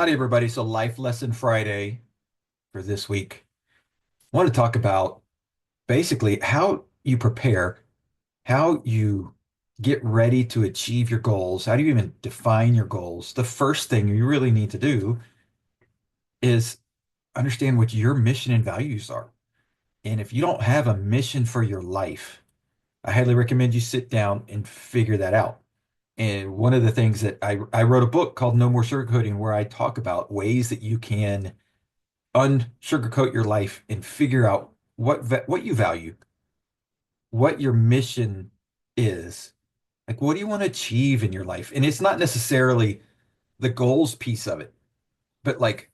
Howdy, everybody. So, Life Lesson Friday for this week. I want to talk about basically how you prepare, how you get ready to achieve your goals. How do you even define your goals? The first thing you really need to do is understand what your mission and values are. And if you don't have a mission for your life, I highly recommend you sit down and figure that out. And one of the things that I wrote a book called No More Sugarcoating, where I talk about ways that you can unsugarcoat your life and figure out what you value, what your mission is. Like, what do you want to achieve in your life? And it's not necessarily the goals piece of it, but like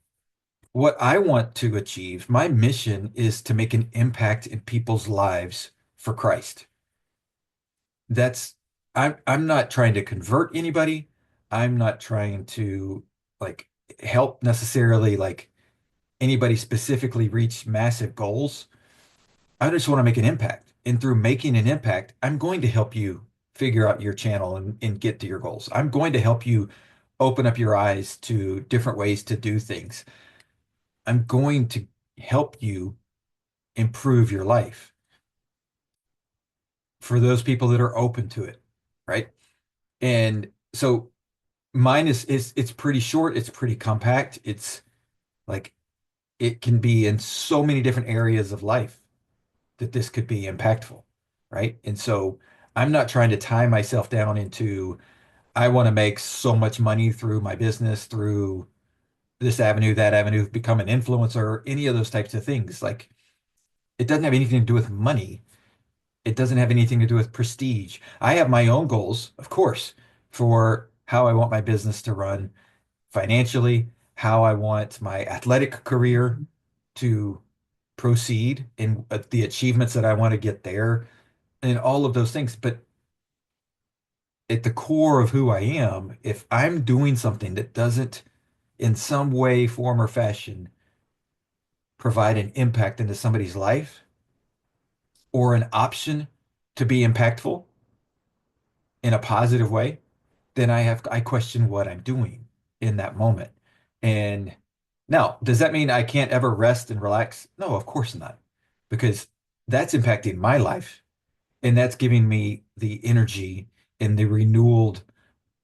what I want to achieve, my mission is to make an impact in people's lives for Christ. That's I'm not trying to convert anybody. I'm not trying to like help necessarily like anybody specifically reach massive goals. I just want to make an impact. And through making an impact, I'm going to help you figure out your channel and get to your goals. I'm going to help you open up your eyes to different ways to do things. I'm going to help you improve your life for those people that are open to it, right? And so mine is it's pretty short, it's pretty compact. It's like it can be in so many different areas of life that this could be impactful, right? And so I'm not trying to tie myself down into I want to make so much money through my business, through this avenue, that avenue, become an influencer, any of those types of things. Like it doesn't have anything to do with money. It doesn't have anything to do with prestige. I have my own goals, of course, for how I want my business to run financially, how I want my athletic career to proceed in the achievements that I want to get there and all of those things. But at the core of who I am, if I'm doing something that doesn't in some way, form, or fashion provide an impact into somebody's life or an option to be impactful in a positive way, then I question what I'm doing in that moment. And now, does that mean I can't ever rest and relax? No, of course not, because that's impacting my life and that's giving me the energy and the renewed,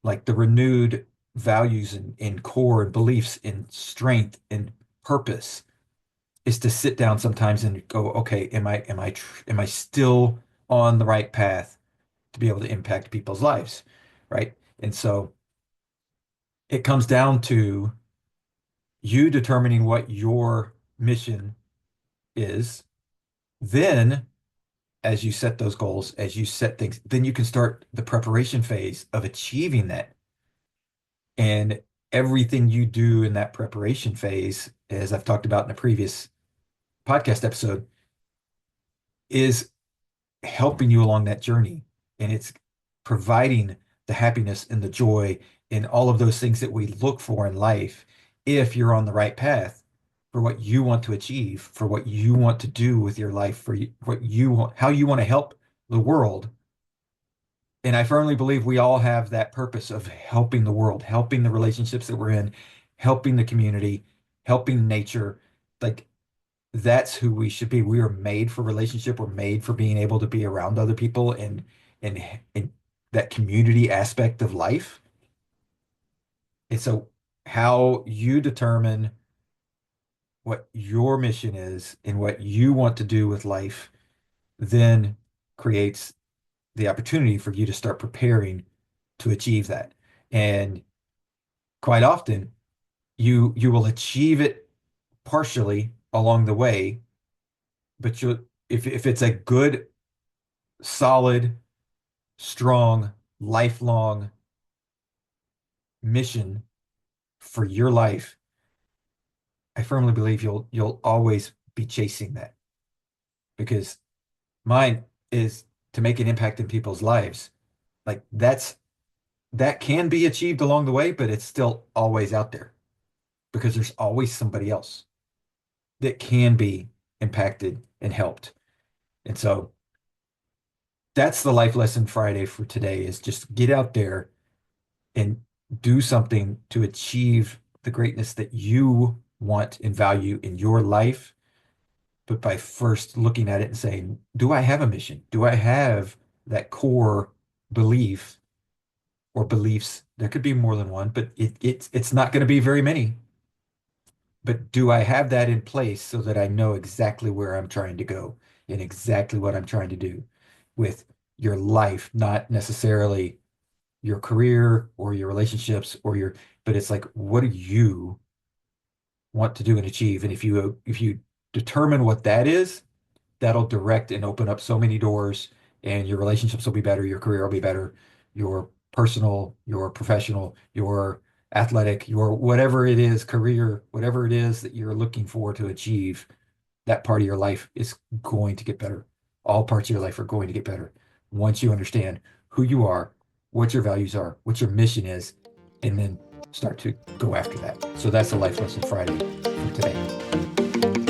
like the renewed values and core and beliefs and strength and purpose is to sit down sometimes and go, okay, am I still on the right path to be able to impact people's lives, right? And so it comes down to you determining what your mission is. Then, as you set those goals, as you set things, then you can start the preparation phase of achieving that. And everything you do in that preparation phase, as I've talked about in a previous podcast episode, is helping you along that journey. And it's providing the happiness and the joy and all of those things that we look for in life if you're on the right path for what you want to achieve, for what you want to do with your life, for what you want, how you want to help the world. And I firmly believe we all have that purpose of helping the world, helping the relationships that we're in, helping the community, helping nature. Like that's who we should be. We are made for relationship. We're made for being able to be around other people and that community aspect of life. And so how you determine what your mission is and what you want to do with life then creates the opportunity for you to start preparing to achieve that. And quite often you will achieve it partially along the way, but you if it's a good, solid, strong, lifelong mission for your life, I firmly believe you'll always be chasing that because mine is to make an impact in people's lives. Like that can be achieved along the way, but it's still always out there because there's always somebody else that can be impacted and helped. And so that's the life lesson Friday for today is just get out there and do something to achieve the greatness that you want and value in your life, but by first looking at it and saying, do I have a mission? Do I have that core belief or beliefs? There could be more than one, but it's not going to be very many. But do I have that in place so that I know exactly where I'm trying to go and exactly what I'm trying to do with your life, not necessarily your career or your relationships or your, but it's like, what do you want to do and achieve? And if you determine what that is, that'll direct and open up so many doors, and your relationships will be better, your career will be better, your personal, your professional, your athletic, your whatever it is, career, whatever it is that you're looking for to achieve, that part of your life is going to get better. All parts of your life are going to get better once you understand who you are, what your values are, what your mission is, and then start to go after that. So that's the Life Lesson Friday for today.